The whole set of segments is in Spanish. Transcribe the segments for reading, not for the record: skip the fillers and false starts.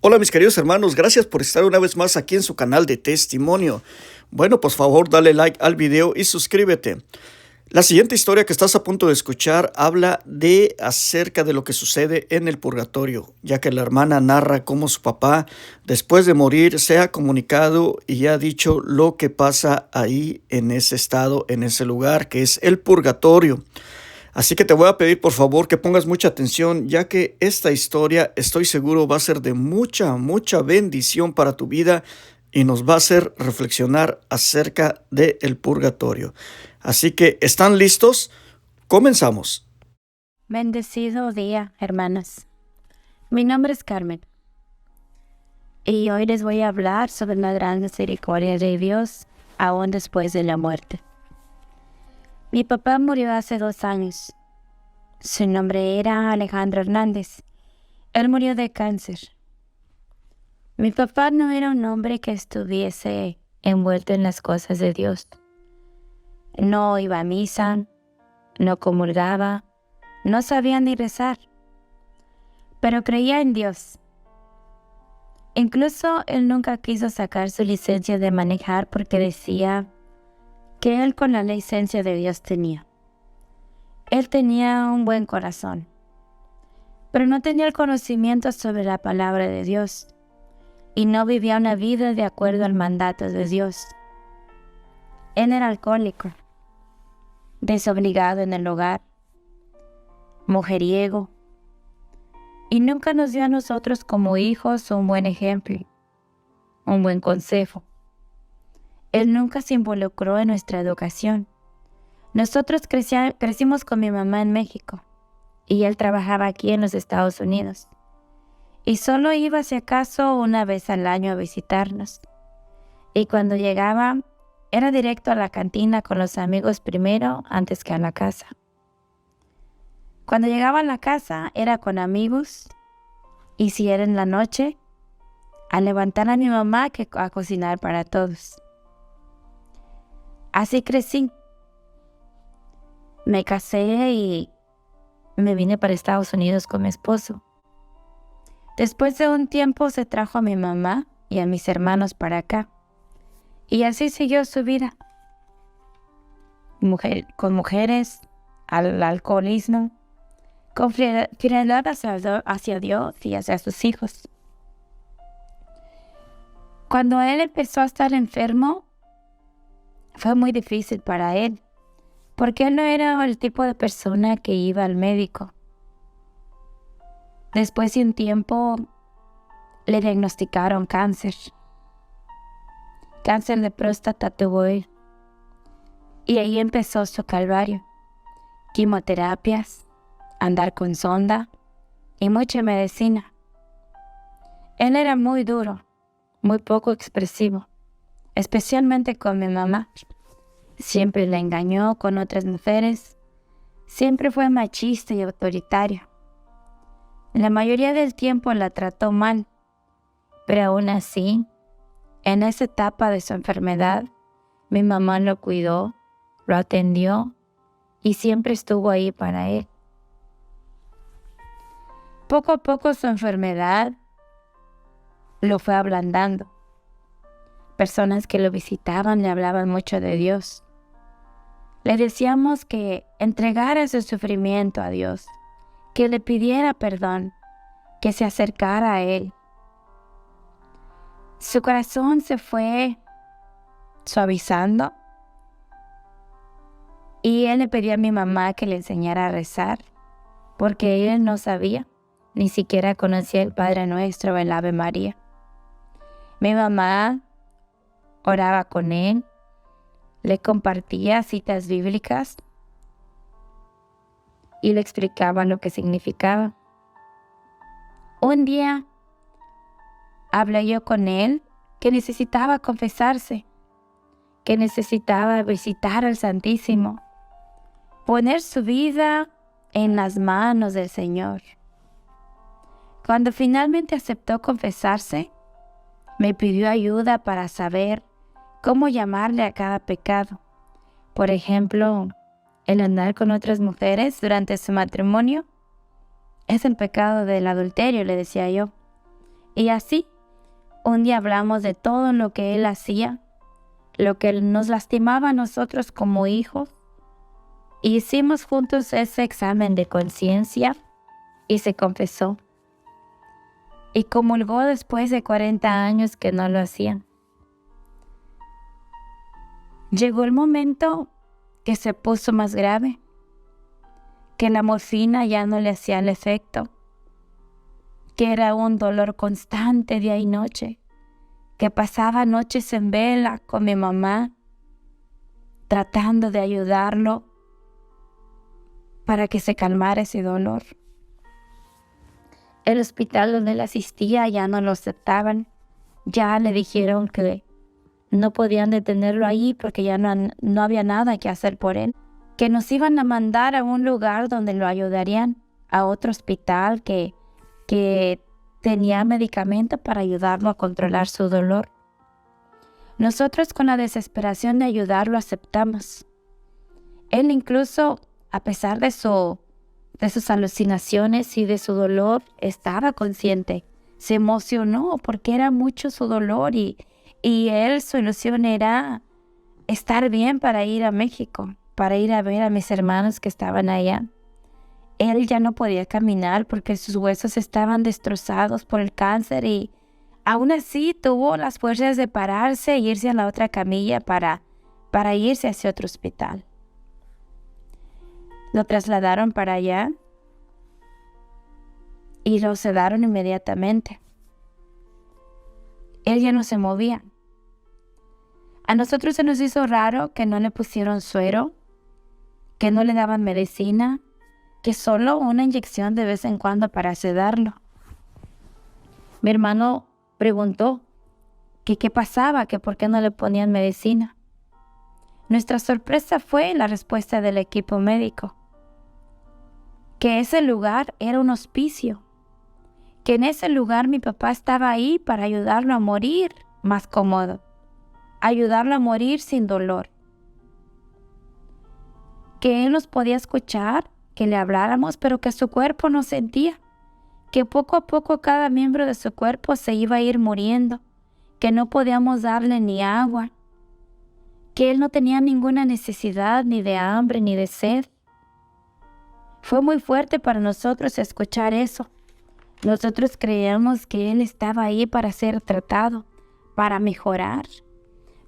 Hola mis queridos hermanos, gracias por estar una vez más aquí en su canal de testimonio. Bueno, por favor dale like al video y suscríbete. La siguiente historia que estás a punto de escuchar habla de acerca de lo que sucede en el purgatorio, ya que la hermana narra cómo su papá, después de morir, se ha comunicado y ha dicho lo que pasa ahí en ese estado, en ese lugar que es el purgatorio. Así que te voy a pedir por favor que pongas mucha atención, ya que esta historia estoy seguro va a ser de mucha bendición para tu vida y nos va a hacer reflexionar acerca del purgatorio. Así que, ¿están listos? Comenzamos. Bendecido día, hermanas. Mi nombre es Carmen y hoy les voy a hablar sobre la gran misericordia de Dios aún después de la muerte. Mi papá murió hace 2 años. Su nombre era Alejandro Hernández. Él murió de cáncer. Mi papá no era un hombre que estuviese envuelto en las cosas de Dios. No iba a misa, no comulgaba, no sabía ni rezar, pero creía en Dios. Incluso él nunca quiso sacar su licencia de manejar porque decía que él con la licencia de Dios tenía. Él tenía un buen corazón, pero no tenía el conocimiento sobre la palabra de Dios y no vivía una vida de acuerdo al mandato de Dios. Él era alcohólico, desobligado en el hogar, mujeriego, y nunca nos dio a nosotros como hijos un buen ejemplo, un buen consejo. Él nunca se involucró en nuestra educación. Nosotros crecimos con mi mamá en México y él trabajaba aquí en los Estados Unidos. Y solo iba si acaso una vez al año a visitarnos. Y cuando llegaba, era directo a la cantina con los amigos primero antes que a la casa. Cuando llegaba a la casa era con amigos y si era en la noche, a levantar a mi mamá a cocinar para todos. Así crecí. Me casé y me vine para Estados Unidos con mi esposo. Después de un tiempo se trajo a mi mamá y a mis hermanos para acá. Y así siguió su vida. Con mujeres, al alcoholismo, con fidelidad hacia Dios y hacia sus hijos. Cuando él empezó a estar enfermo, fue muy difícil para él, porque él no era el tipo de persona que iba al médico. Después de un tiempo, le diagnosticaron cáncer. Cáncer de próstata tuvo él. Y ahí empezó su calvario. Quimioterapias, andar con sonda y mucha medicina. Él era muy duro, muy poco expresivo, especialmente con mi mamá. Siempre la engañó con otras mujeres. Siempre fue machista y autoritario. La mayoría del tiempo la trató mal, pero aún así, en esa etapa de su enfermedad, mi mamá lo cuidó, lo atendió y siempre estuvo ahí para él. Poco a poco su enfermedad lo fue ablandando. Personas que lo visitaban le hablaban mucho de Dios. Le decíamos que entregara su sufrimiento a Dios, que le pidiera perdón, que se acercara a Él. Su corazón se fue suavizando y él le pedía a mi mamá que le enseñara a rezar, porque él no sabía, ni siquiera conocía el Padre Nuestro o el Ave María. Mi mamá oraba con él, le compartía citas bíblicas y le explicaba lo que significaba. Un día hablé yo con él que necesitaba confesarse, que necesitaba visitar al Santísimo, poner su vida en las manos del Señor. Cuando finalmente aceptó confesarse, me pidió ayuda para saber cómo llamarle a cada pecado. Por ejemplo, el andar con otras mujeres durante su matrimonio es el pecado del adulterio, le decía yo. Y así, un día hablamos de todo lo que él hacía, lo que nos lastimaba a nosotros como hijos. Hicimos juntos ese examen de conciencia y se confesó. Y comulgó después de 40 años que no lo hacían. Llegó el momento que se puso más grave, que la morfina ya no le hacía el efecto, que era un dolor constante día y noche, que pasaba noches en vela con mi mamá, tratando de ayudarlo para que se calmara ese dolor. El hospital donde él asistía ya no lo aceptaban, ya le dijeron que no podían detenerlo ahí porque ya no había nada que hacer por él, que nos iban a mandar a un lugar donde lo ayudarían, a otro hospital que tenía medicamento para ayudarlo a controlar su dolor. Nosotros con la desesperación de ayudarlo aceptamos. Él incluso, a pesar de sus alucinaciones y de su dolor, estaba consciente. Se emocionó porque era mucho su dolor y él, su ilusión era estar bien para ir a México, para ir a ver a mis hermanos que estaban allá. Él ya no podía caminar porque sus huesos estaban destrozados por el cáncer y aún así tuvo las fuerzas de pararse e irse a la otra camilla para irse hacia otro hospital. Lo trasladaron para allá y lo sedaron inmediatamente. Él ya no se movía. A nosotros se nos hizo raro que no le pusieron suero, que no le daban medicina, que solo una inyección de vez en cuando para sedarlo. Mi hermano preguntó que qué pasaba, que por qué no le ponían medicina. Nuestra sorpresa fue la respuesta del equipo médico, que ese lugar era un hospicio, que en ese lugar mi papá estaba ahí para ayudarlo a morir más cómodo, ayudarlo a morir sin dolor, que él nos podía escuchar, que le habláramos, pero que su cuerpo no sentía, que poco a poco cada miembro de su cuerpo se iba a ir muriendo, que no podíamos darle ni agua, que él no tenía ninguna necesidad ni de hambre ni de sed. Fue muy fuerte para nosotros escuchar eso. Nosotros creíamos que él estaba ahí para ser tratado, para mejorar.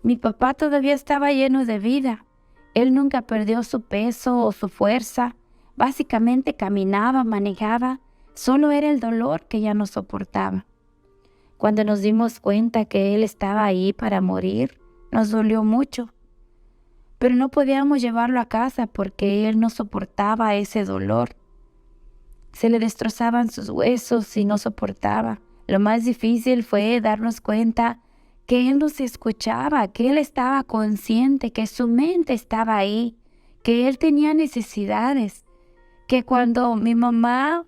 Mi papá todavía estaba lleno de vida. Él nunca perdió su peso o su fuerza. Básicamente caminaba, manejaba. Solo era el dolor que ya no soportaba. Cuando nos dimos cuenta que él estaba ahí para morir, nos dolió mucho. Pero no podíamos llevarlo a casa porque él no soportaba ese dolor. Se le destrozaban sus huesos y no soportaba. Lo más difícil fue darnos cuenta que él nos escuchaba, que él estaba consciente, que su mente estaba ahí, que él tenía necesidades, que cuando mi mamá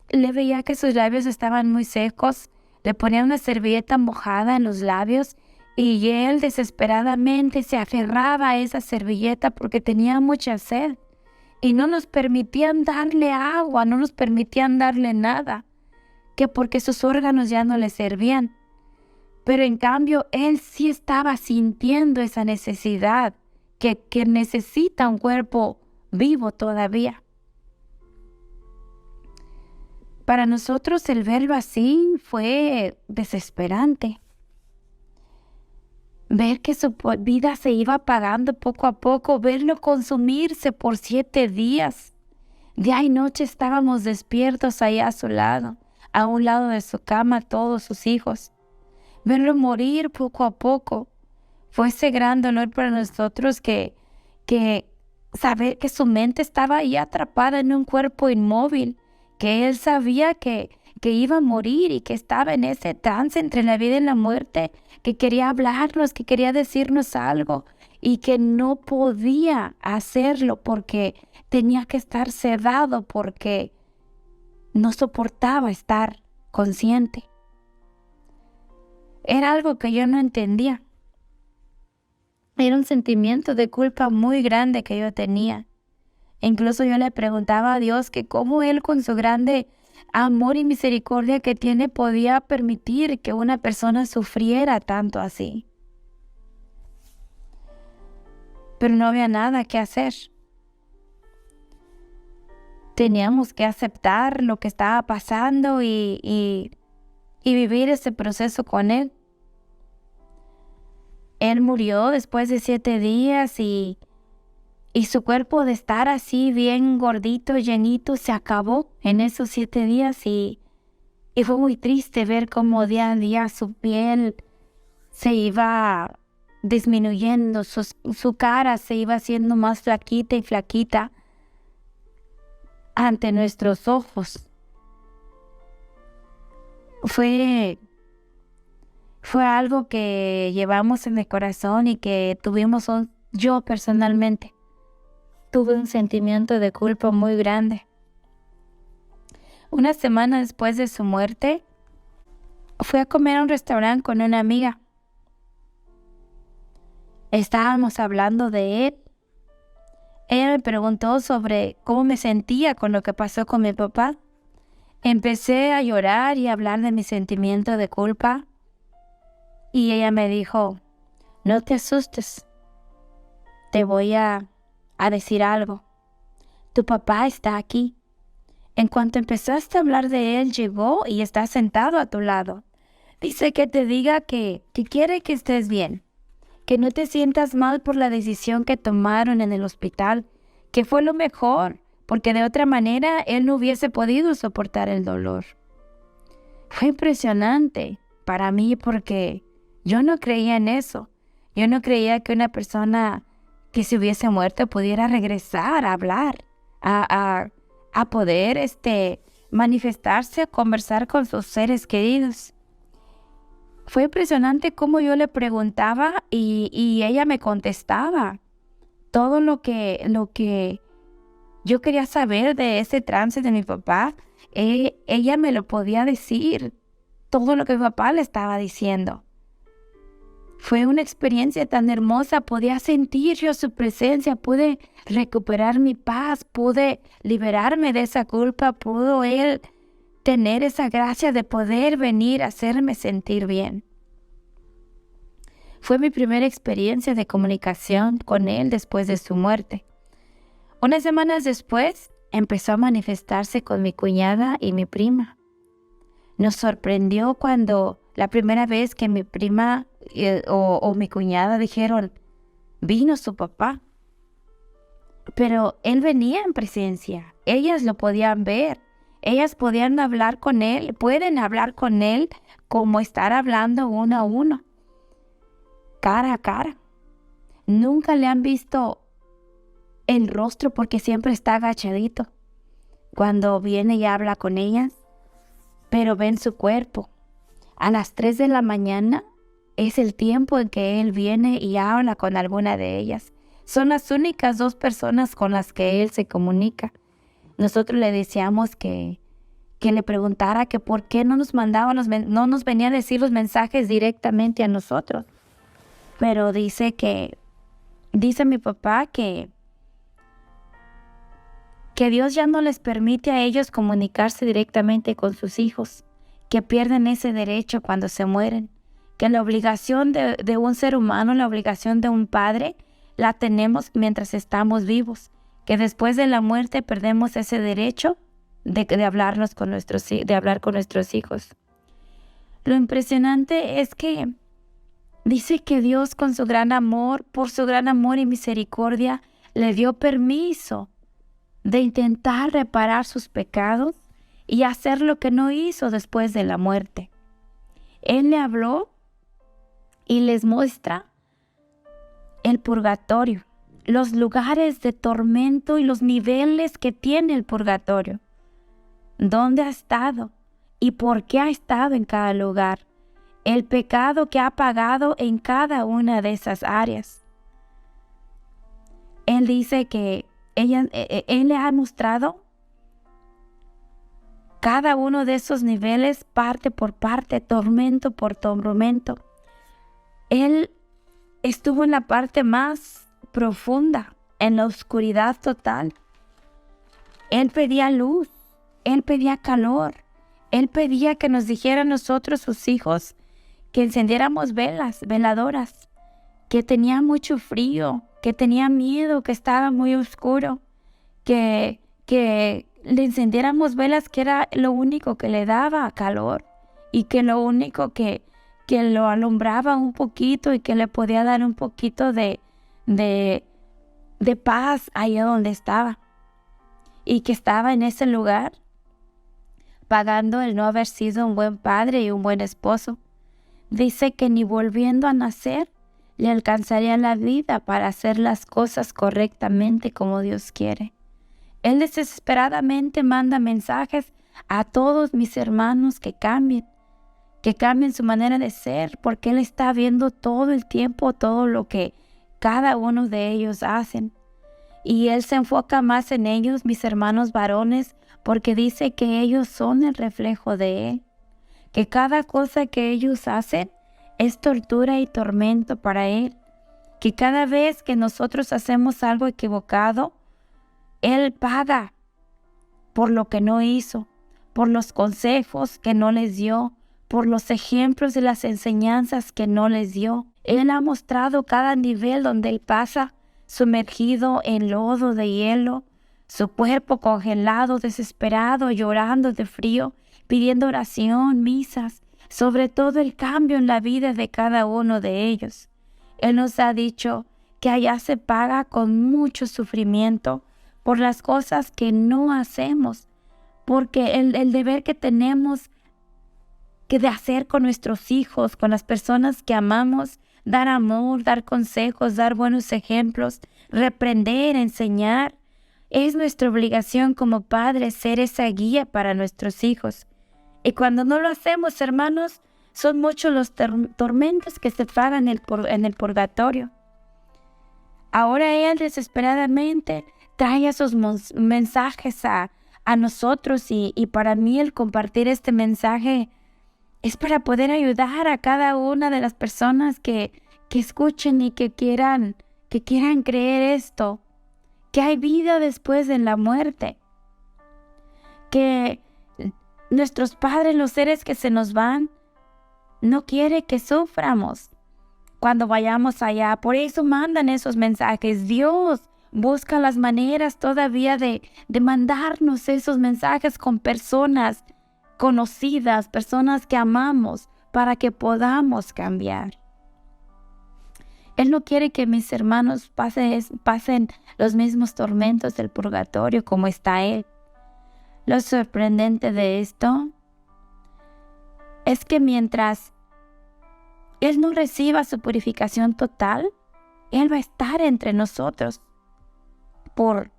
le veía que sus labios estaban muy secos, le ponía una servilleta mojada en los labios y él desesperadamente se aferraba a esa servilleta porque tenía mucha sed y no nos permitían darle agua, no nos permitían darle nada, que porque sus órganos ya no le servían. Pero en cambio, él sí estaba sintiendo esa necesidad que necesita un cuerpo vivo todavía. Para nosotros el verlo así fue desesperante. Ver que su vida se iba apagando poco a poco, verlo consumirse por 7 días. Día y noche estábamos despiertos ahí a su lado, a un lado de su cama, todos sus hijos. Verlo morir poco a poco fue ese gran dolor para nosotros que saber que su mente estaba ahí atrapada en un cuerpo inmóvil, que él sabía que iba a morir y que estaba en ese trance entre la vida y la muerte, que quería hablarnos, que quería decirnos algo y que no podía hacerlo porque tenía que estar sedado, porque no soportaba estar consciente. Era algo que yo no entendía. Era un sentimiento de culpa muy grande que yo tenía. Incluso yo le preguntaba a Dios que cómo él con su grande amor y misericordia que tiene podía permitir que una persona sufriera tanto así. Pero no había nada que hacer. Teníamos que aceptar lo que estaba pasando y vivir ese proceso con él. Él murió después de 7 días y su cuerpo de estar así bien gordito, llenito, se acabó en esos 7 días y fue muy triste ver cómo día a día su piel se iba disminuyendo, su cara se iba haciendo más flaquita y flaquita ante nuestros ojos. Fue algo que llevamos en el corazón y que yo personalmente tuve un sentimiento de culpa muy grande. Una semana después de su muerte, fui a comer a un restaurante con una amiga. Estábamos hablando de él. Ella me preguntó sobre cómo me sentía con lo que pasó con mi papá. Empecé a llorar y a hablar de mi sentimiento de culpa. Y ella me dijo, no te asustes, te voy a decir algo. Tu papá está aquí. En cuanto empezaste a hablar de él, llegó y está sentado a tu lado. Dice que te diga que quiere que estés bien, que no te sientas mal por la decisión que tomaron en el hospital, que fue lo mejor, porque de otra manera él no hubiese podido soportar el dolor. Fue impresionante para mí porque yo no creía en eso. Yo no creía que una persona que se hubiese muerto pudiera regresar a hablar, a poder manifestarse, a conversar con sus seres queridos. Fue impresionante cómo yo le preguntaba y ella me contestaba todo lo que yo quería saber de ese trance de mi papá. Ella me lo podía decir, todo lo que mi papá le estaba diciendo. Fue una experiencia tan hermosa, podía sentir yo su presencia, pude recuperar mi paz, pude liberarme de esa culpa, pudo él tener esa gracia de poder venir a hacerme sentir bien. Fue mi primera experiencia de comunicación con él después de su muerte. Unas semanas después empezó a manifestarse con mi cuñada y mi prima. Nos sorprendió cuando la primera vez que mi prima o mi cuñada dijeron, vino su papá. Pero él venía en presencia, ellas lo podían ver, ellas podían hablar con él, pueden hablar con él como estar hablando uno a uno, cara a cara. Nunca le han visto el rostro porque siempre está agachadito cuando viene y habla con ellas, pero ven su cuerpo. A las 3 de la mañana es el tiempo en que él viene y habla con alguna de ellas. Son las únicas 2 personas con las que él se comunica. Nosotros le decíamos que le preguntara que por qué no nos venía a decir los mensajes directamente a nosotros. Pero dice mi papá que Dios ya no les permite a ellos comunicarse directamente con sus hijos, que pierden ese derecho cuando se mueren, que la obligación de un ser humano, la obligación de un padre, la tenemos mientras estamos vivos, que después de la muerte perdemos ese derecho de hablar con nuestros hijos. Lo impresionante es que dice que Dios con su gran amor, por su gran amor y misericordia, le dio permiso de intentar reparar sus pecados y hacer lo que no hizo después de la muerte. Él le habló y les muestra el purgatorio, los lugares de tormento y los niveles que tiene el purgatorio, dónde ha estado y por qué ha estado en cada lugar, el pecado que ha pagado en cada una de esas áreas. Él dice que él le ha mostrado cada uno de esos niveles, parte por parte, tormento por tormento. Él estuvo en la parte más profunda, en la oscuridad total. Él pedía luz Él pedía calor. Él pedía que nos dijera a nosotros, sus hijos, que encendiéramos veladoras, que tenía mucho frío, que tenía miedo, que estaba muy oscuro, que le encendiéramos velas, que era lo único que le daba calor y que lo único que lo alumbraba un poquito y que le podía dar un poquito de paz allá donde estaba, y que estaba en ese lugar pagando el no haber sido un buen padre y un buen esposo. Dice que ni volviendo a nacer le alcanzaría la vida para hacer las cosas correctamente como Dios quiere. Él desesperadamente manda mensajes a todos mis hermanos que cambien su manera de ser, porque Él está viendo todo el tiempo todo lo que cada uno de ellos hacen. Y Él se enfoca más en ellos, mis hermanos varones, porque dice que ellos son el reflejo de Él, que cada cosa que ellos hacen es tortura y tormento para Él, que cada vez que nosotros hacemos algo equivocado, Él paga por lo que no hizo, por los consejos que no les dio, por los ejemplos y las enseñanzas que no les dio. Él ha mostrado cada nivel donde Él pasa, sumergido en lodo de hielo, su cuerpo congelado, desesperado, llorando de frío, pidiendo oración, misas, sobre todo el cambio en la vida de cada uno de ellos. Él nos ha dicho que allá se paga con mucho sufrimiento por las cosas que no hacemos, porque el deber que tenemos que de hacer con nuestros hijos, con las personas que amamos, dar amor, dar consejos, dar buenos ejemplos, reprender, enseñar. Es nuestra obligación como padres ser esa guía para nuestros hijos. Y cuando no lo hacemos, hermanos, son muchos los tormentos que se pagan en el purgatorio. Ahora Él desesperadamente trae esos mensajes a nosotros, y para mí el compartir este mensaje es para poder ayudar a cada una de las personas que escuchen y que quieran creer esto, que hay vida después de la muerte, que nuestros padres, los seres que se nos van, no quiere que suframos cuando vayamos allá. Por eso mandan esos mensajes. Dios busca las maneras todavía de mandarnos esos mensajes con personas conocidas, personas que amamos, para que podamos cambiar. Él no quiere que mis hermanos pasen los mismos tormentos del purgatorio como está Él. Lo sorprendente de esto es que mientras Él no reciba su purificación total, Él va a estar entre nosotros por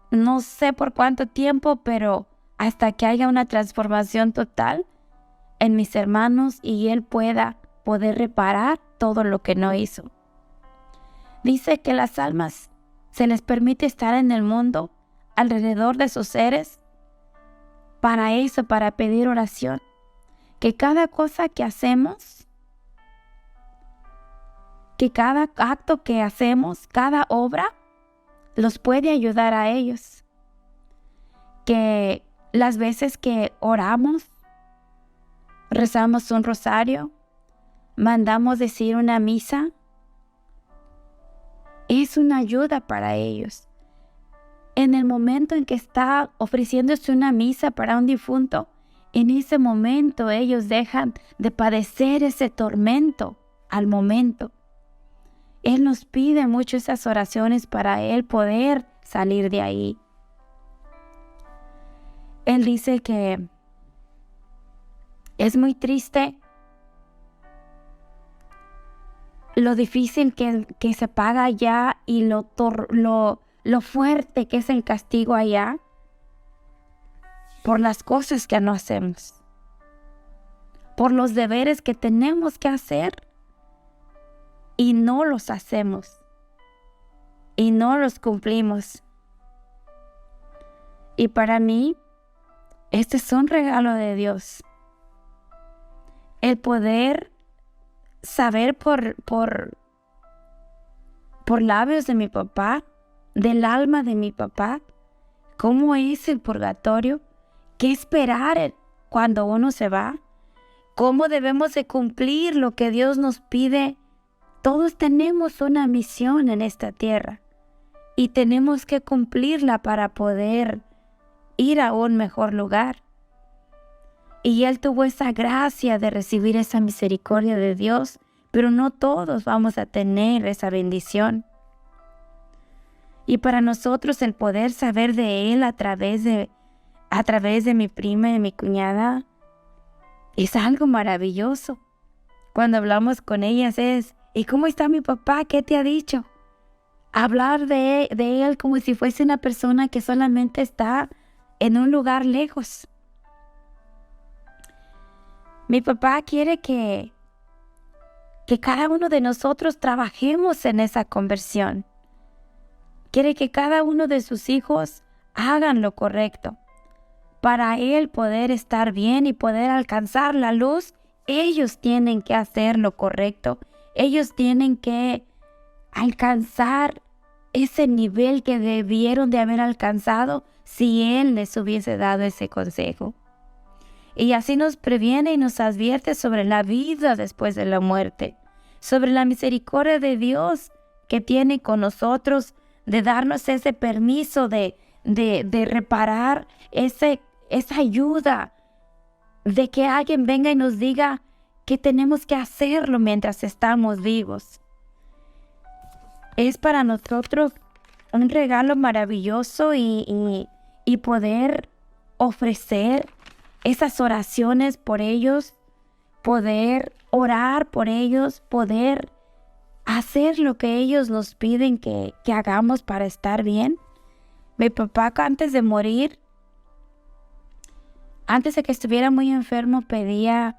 no sé por cuánto tiempo, pero hasta que haya una transformación total en mis hermanos y Él pueda poder reparar todo lo que no hizo. Dice que las almas se les permite estar en el mundo alrededor de sus seres para eso, para pedir oración. Que cada cosa que hacemos, que cada acto que hacemos, cada obra, los puede ayudar a ellos. Que las veces que oramos, rezamos un rosario, mandamos decir una misa, es una ayuda para ellos. En el momento en que está ofreciéndose una misa para un difunto, en ese momento ellos dejan de padecer ese tormento al momento. Él nos pide mucho esas oraciones para Él poder salir de ahí. Él dice que es muy triste lo difícil que se paga allá y lo fuerte que es el castigo allá por las cosas que no hacemos, por los deberes que tenemos que hacer y no los hacemos y no los cumplimos. Y para mí, este es un regalo de Dios. El poder saber por labios de mi papá, del alma de mi papá, cómo es el purgatorio, ¿Qué esperar cuando uno se va? ¿Cómo debemos de cumplir lo que Dios nos pide? Todos tenemos una misión en esta tierra y tenemos que cumplirla para poder ir a un mejor lugar. Y Él tuvo esa gracia de recibir esa misericordia de Dios, pero no todos vamos a tener esa bendición. Y para nosotros el poder saber de Él a través de mi prima y de mi cuñada es algo maravilloso. Cuando hablamos con ellas es, ¿y cómo está mi papá? ¿Qué te ha dicho? Hablar de él como si fuese una persona que solamente está en un lugar lejos. Mi papá quiere que cada uno de nosotros trabajemos en esa conversión. Quiere que cada uno de sus hijos hagan lo correcto. Para él poder estar bien y poder alcanzar la luz, ellos tienen que hacer lo correcto. Ellos tienen que alcanzar ese nivel que debieron de haber alcanzado si él les hubiese dado ese consejo. Y así nos previene y nos advierte sobre la vida después de la muerte, sobre la misericordia de Dios que tiene con nosotros, de darnos ese permiso de reparar esa ayuda, de que alguien venga y nos diga que tenemos que hacerlo mientras estamos vivos. Es para nosotros un regalo maravilloso y poder ofrecer esas oraciones por ellos, poder orar por ellos, poder hacer lo que ellos nos piden que hagamos para estar bien. Mi papá, antes de morir, antes de que estuviera muy enfermo, pedía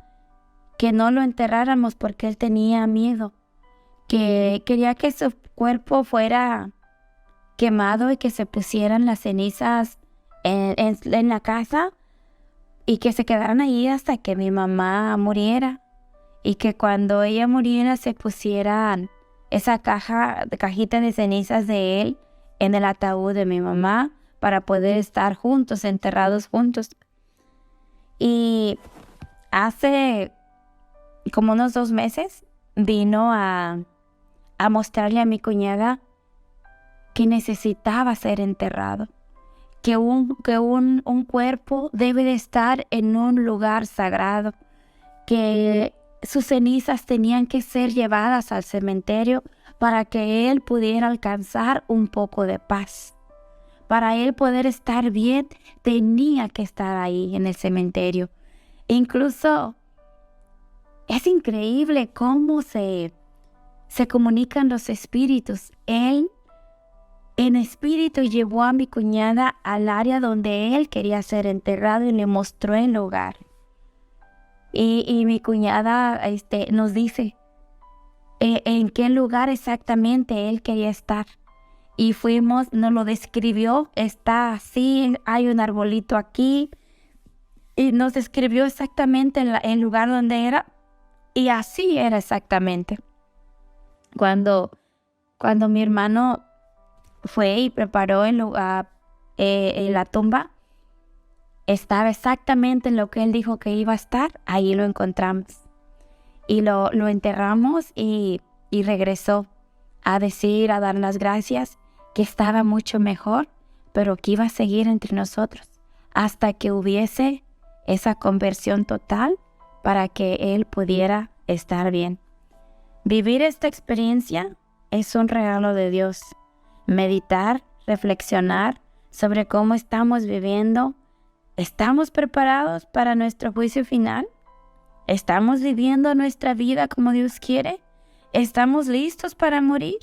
que no lo enterráramos porque él tenía miedo, que quería que su cuerpo fuera quemado y que se pusieran las cenizas en la casa y que se quedaran ahí hasta que mi mamá muriera, y que cuando ella muriera se pusieran esa cajita de cenizas de él en el ataúd de mi mamá para poder estar juntos, enterrados juntos. Y hace como unos 2 meses vino a mostrarle a mi cuñada que necesitaba ser enterrado, que un cuerpo debe de estar en un lugar sagrado, que sus cenizas tenían que ser llevadas al cementerio para que él pudiera alcanzar un poco de paz. Para él poder estar bien, tenía que estar ahí en el cementerio. Incluso es increíble cómo se comunican los espíritus. Él en espíritu llevó a mi cuñada al área donde él quería ser enterrado y le mostró el lugar. Y mi cuñada nos dice en qué lugar exactamente él quería estar. Y fuimos, nos lo describió, está así, hay un arbolito aquí. Y nos describió exactamente el lugar donde era. Y así era exactamente. Cuando mi hermano fue y preparó el lugar, la tumba, estaba exactamente en lo que él dijo que iba a estar. Ahí lo encontramos. Y lo enterramos y regresó a dar las gracias, que estaba mucho mejor, pero que iba a seguir entre nosotros hasta que hubiese esa conversión total para que él pudiera estar bien. Vivir esta experiencia es un regalo de Dios. Meditar, reflexionar sobre cómo estamos viviendo. ¿Estamos preparados para nuestro juicio final? ¿Estamos viviendo nuestra vida como Dios quiere? ¿Estamos listos para morir?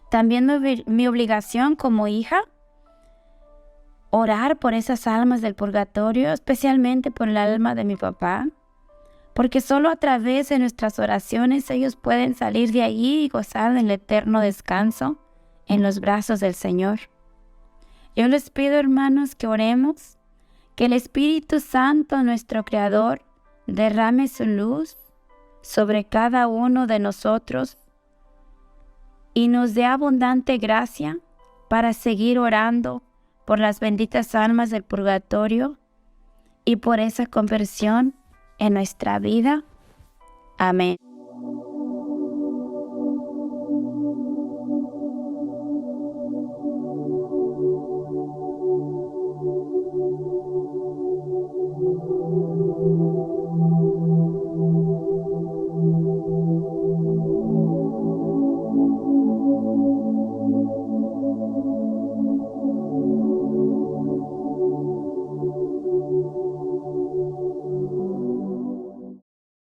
También mi obligación como hija, orar por esas almas del purgatorio, especialmente por el alma de mi papá, porque solo a través de nuestras oraciones ellos pueden salir de allí y gozar del eterno descanso en los brazos del Señor. Yo les pido, hermanos, que oremos, que el Espíritu Santo, nuestro Creador, derrame su luz sobre cada uno de nosotros y nos dé abundante gracia para seguir orando por las benditas almas del purgatorio y por esa conversión en nuestra vida. Amén.